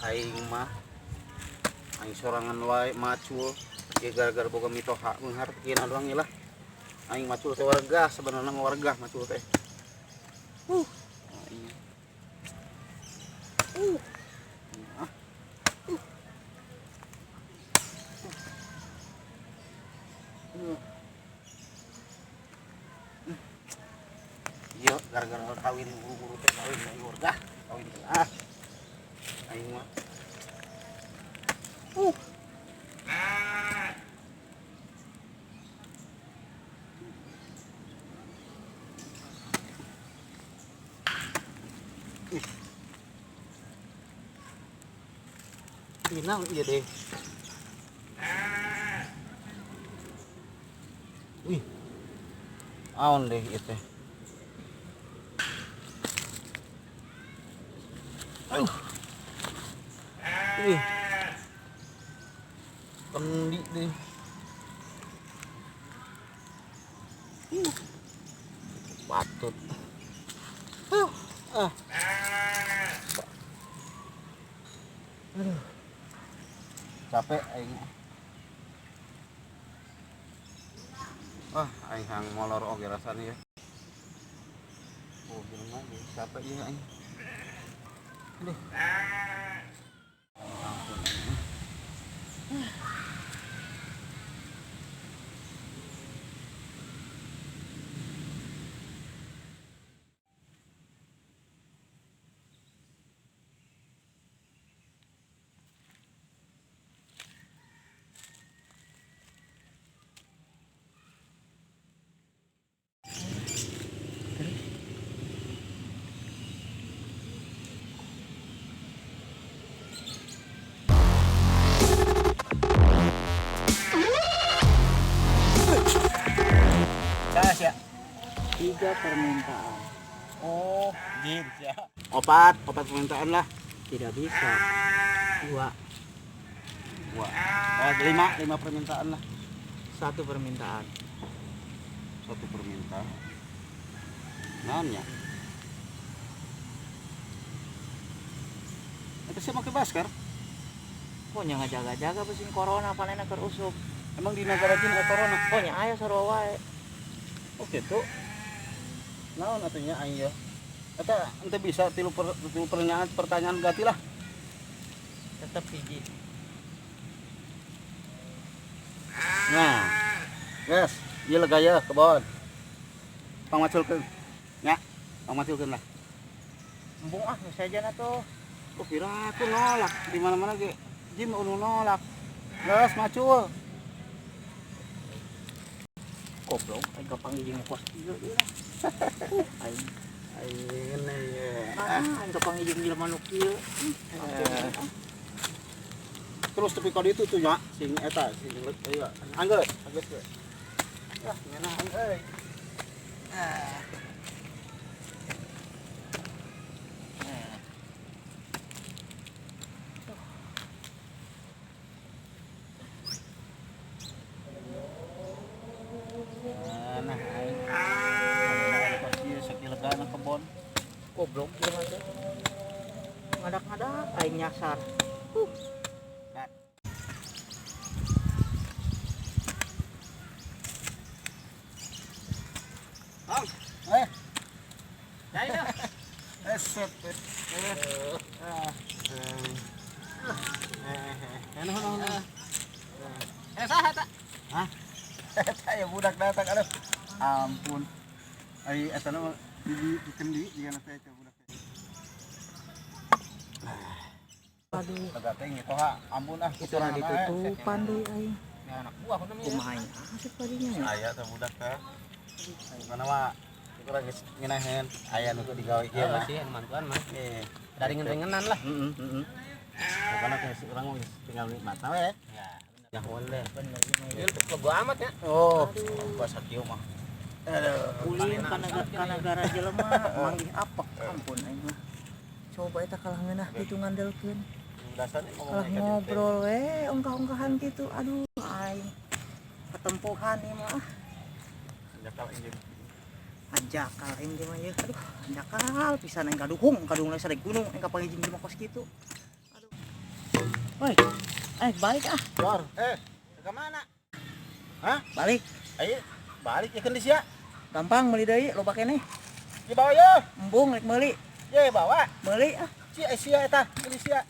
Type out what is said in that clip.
aing mah aing sorangan wae macul ieu gara-gara boga mitoha beunghar kieu doang lah aing macul teh warga sebenarnya mah warga macul teh aing iya gara-gara kawin buru-buru teh kawin dari warga kawin teh aing mah Pinang iya deh. Wih. Aon deh ieu teh. Wih. Kendi deh. Patut. Aduh. Capek aing. Aing hang molor oge rasana ya. Oh, gimana nih? Capek ya aing. Aduh. Ampun aing. Ya. 3 permintaan. Oh, gitu ya. Opat permintaan lah. Tidak bisa. 2. Wah. 5 permintaan lah. 1 permintaan. 1 permintaan. Naonnya? Itu sih pakai masker. Pokoknya ngajaga-jaga pusing corona panena keur usuk. Emang di negara Jin ada corona? Pokoknya aya sarua wae. Oh gitu. Naon atunya aing ya? Eta ente bisa tilu pertanyaan ganti lah. Tetep hiji. Nah. Yes, ieu lega ya kebon. Pangmaculkeun. Nya, pangmaculkeun lah. Embung saja tuh. Oh kira aku nolak di mana-mana ge. Jim unu nolak. Geus macul. Goblok, aing kapanggih jeung kos ieu ya. Aing Aing ya. aing kapanggih jeung jelema nu kieu. Terus tepi ka ditu tuh nya sing eta sing ieu. Anggeus we. Yah, ngeunah euy. Nah, aing. Pas ieu sakilegana kebon. Goblok jelema teh. Ngadak-ngadak aing nyasar. Jadi dah. Set. Saha eta? Hah? Saya budak datang aduh. Ampun. Ai eta mah di kendi digana teh budak teh. Aduh, Kagak teh ngitoha, ampun itu na ditutupan deui aing. Anak buah namanya. Kumaha nya asik padinya nya. Aya teh budak teh. Mana mah kurang geus ngeunaheun aya nu digawe ieu mah. Sih mantuan mah. Dari ngendengenan lah. Heeh. Pokona teh urang mah tinggal nikmatna we. Ya. Ya boleh. Bener Ieu ieu. kebo amat ya. Oh, pas sakieu mah. Aduh, Ulin ka negara jelema manggih apek ampun aing mah. Coba eta kalah ngeunah kitu ngandelkeun. dasarnya Kalah ngobrol we ongkah-ongkahan kitu. Aduh aing ketempuhan ieu mah. jakal injeun. Anjakal aing ge mah ieu. Aduh, anjakal pisan aing kaduhung, kadung lagi sadek gunung aing kapangijing di kos kitu. Aduh. Woi, balik ah. Jor, ke mana? Hah? Balik. Ayo, balik ya di sia. Gampang meuli deui loba keneh. Di bawa yo. Embung rek meuli. Ye bawa. Meuli ah. Si sia eta di sia.